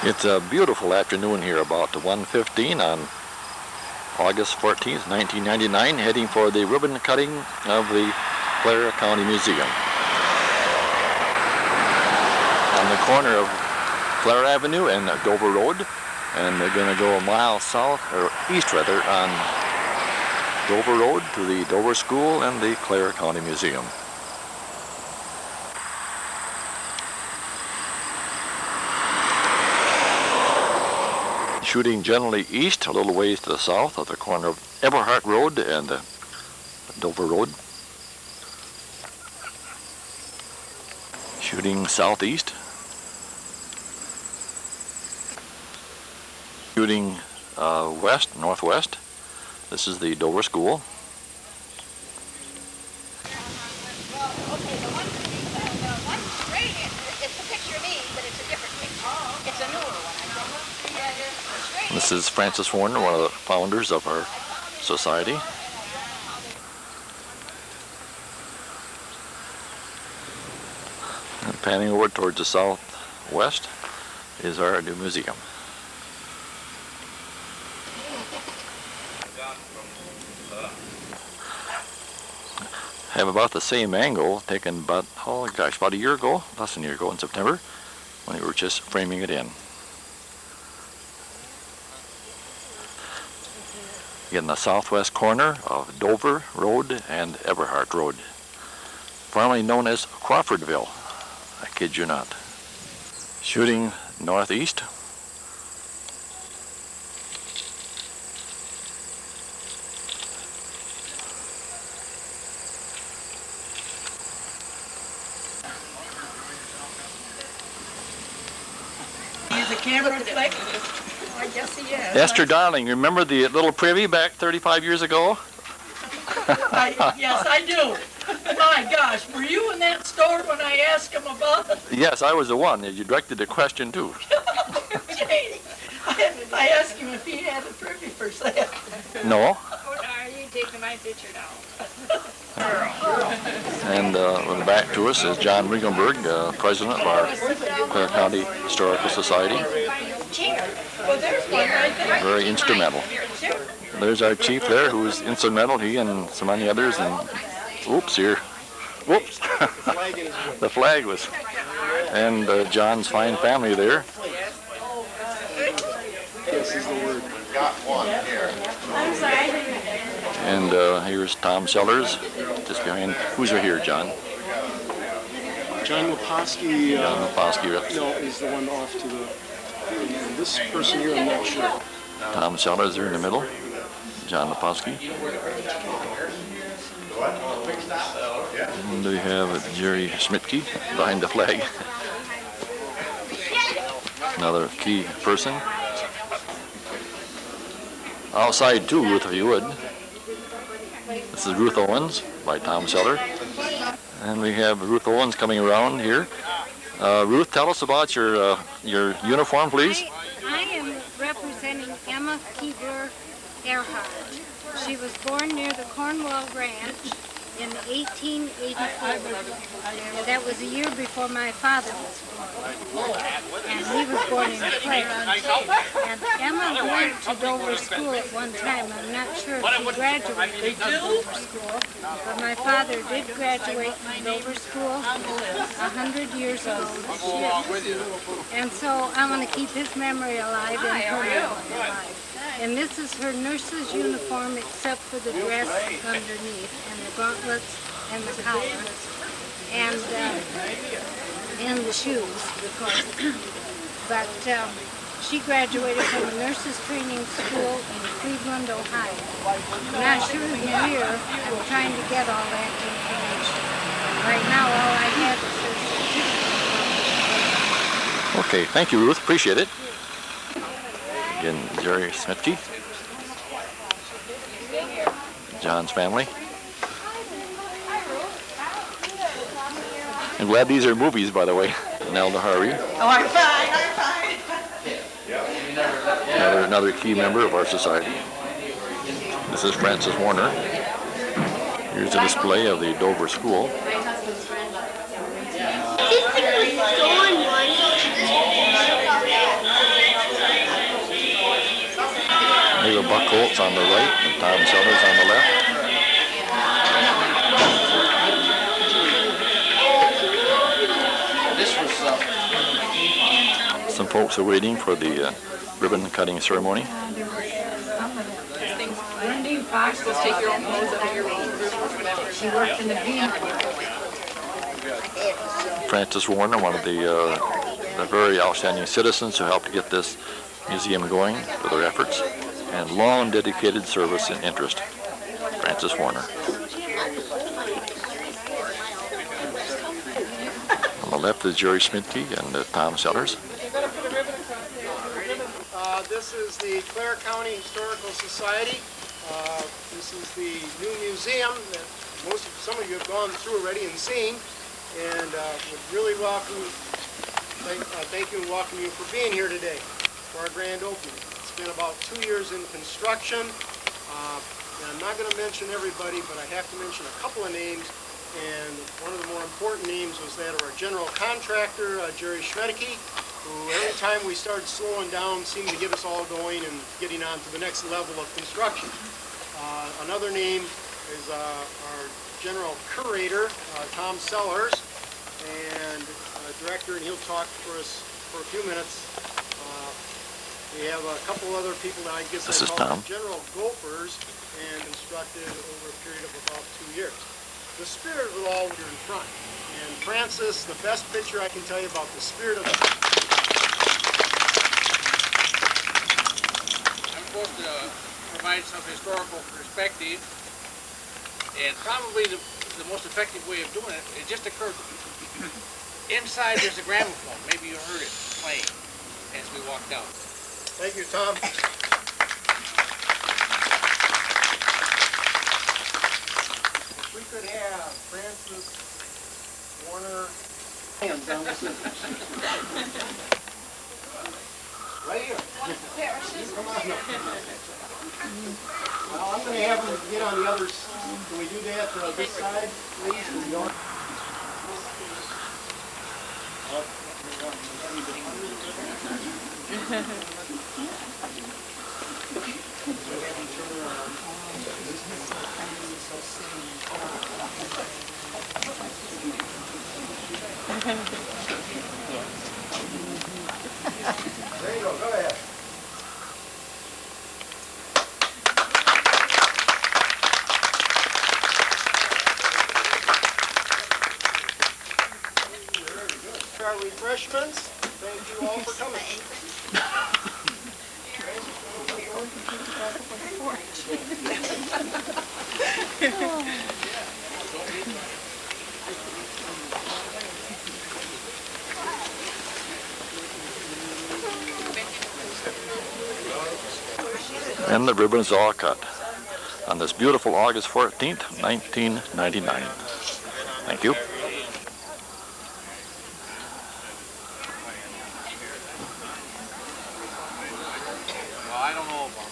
It's a beautiful afternoon here about 1:15 on August 14th, 1999, heading for the ribbon cutting of the Clara County Museum. On the corner of Clara Avenue and Dover Road, and we're going to go a mile south, or east rather, on Dover Road to the Dover School and the Clara County Museum. Shooting generally east, a little ways to the south of the corner of Everhart Road and Dover Road. Shooting southeast. Shooting west, northwest. This is the Dover School. This is Francis Warner, one of the founders of our society. And panning over towards the southwest is our new museum. Have about the same angle taken about, about a year ago, less than a year ago in September, when we were just framing it in. In the southwest corner of Dover Road and Everhart Road, formerly known as Crawfordville. I kid you not. Shooting northeast. He's a camera reflective. I guess he is. Esther Darling, remember the little privy back 35 years ago? Yes, I do. My gosh, were you in that store when I asked him about it? Yes, I was the one. You directed the question too. Jane, I asked him if he had a privy for sale. No. Are you taking my picture now? And back to us is John Ringenberg, president of our Clara County Historical Society. Well, there's one right there. Very instrumental. There's our chief there, who is instrumental, he and so many others, and oops here. Whoops. The flag was. And John's fine family there. This is the word. Got one here. And here's Tom Sellers, just behind. Who's here, John? John Leposki. John Leposki. No, is the one off to the. And this person here, I'm not sure. Tom Sellers there in the middle. John Leposki. And we have Jerry Schmidtke behind the flag. Another key person. Outside too, Ruth, if you would. This is Ruth Owens by Tom Seller. And we have Ruth Owens coming around here. Ruth, tell us about your uniform, please. I am representing Emma Keebler Earhart. She was born near the Cornwall Ranch in 1884. And that was a year before my father was born. And he was born in Clare. And Emma went to Dover School at one time. I'm not sure if she graduated from Dover School, but my father did graduate from Dover School 100 years ago this year. And so I want to keep his memory alive and her memory alive. And this is her nurse's uniform except for the dress underneath and the gauntlets and the collar and the shoes, of course. But she graduated from a nurse's training school in Cleveland, Ohio. I'm not sure of the year. I'm trying to get all that information. Right now, all I have is her certificate. Okay, thank you, Ruth. Appreciate it. Again, Jerry Schmidtke. John's family. I'm glad these are movies, by the way. Nelda Harvey. Oh, I'm fine. Another key member of our society. This is Francis Warner. Here's a display of the Dover School. This thing was stolen once. Buck Holtz on the right and Tom Sellers on the left. Some folks are waiting for the ribbon cutting ceremony. Wendy Fox, just take your own clothes up here. She worked in the bean. Francis Warner, one of the very outstanding citizens who helped to get this museum going for their efforts, and long dedicated service and interest. Francis Warner. On the left is Jerry Schmidtke and Tom Sellers. This is the Clare County Historical Society. This is the new museum that some of you have gone through already and seen, and would really thank you and welcome you for being here today for our grand opening. It's been about 2 years in construction, and I'm not going to mention everybody, but I have to mention a couple of names, and one of the more important names was that of our general contractor, Jerry Schmedtke, who every time we started slowing down seemed to get us all going and getting on to the next level of construction. Another name is our general curator, Tom Sellers, and director, and he'll talk for us for a few minutes. We have a couple other people that I guess I call general gophers, and instructed over a period of about 2 years. The spirit of it all here in front. And Francis, the best picture I can tell you about the spirit of it. I'm supposed to provide some historical perspective, and probably the most effective way of doing it, it just occurred to me. Inside there's a gramophone. Maybe you heard it playing as we walked out. Thank you, Tom. If we could have Francis Warner hands on the scissors. Right here. Come on. Well, I'm going to have him get on the other side. Can we do that this side, please? There you go, go ahead. Our refreshments. Thank you all for coming. And the ribbons all cut on this beautiful August 14th, 1999. Thank you. Well, I don't know about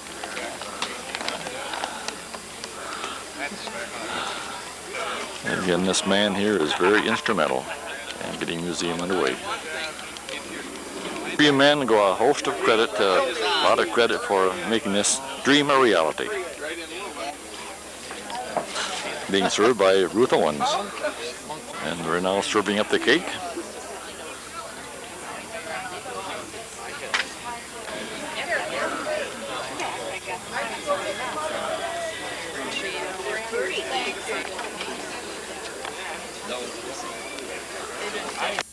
that. And again, this man here is very instrumental in getting the museum underway. Three men go a host of credit, a lot of credit for making this dream a reality. Being served by Ruth Owens. And we're now serving up the cake. Thanks.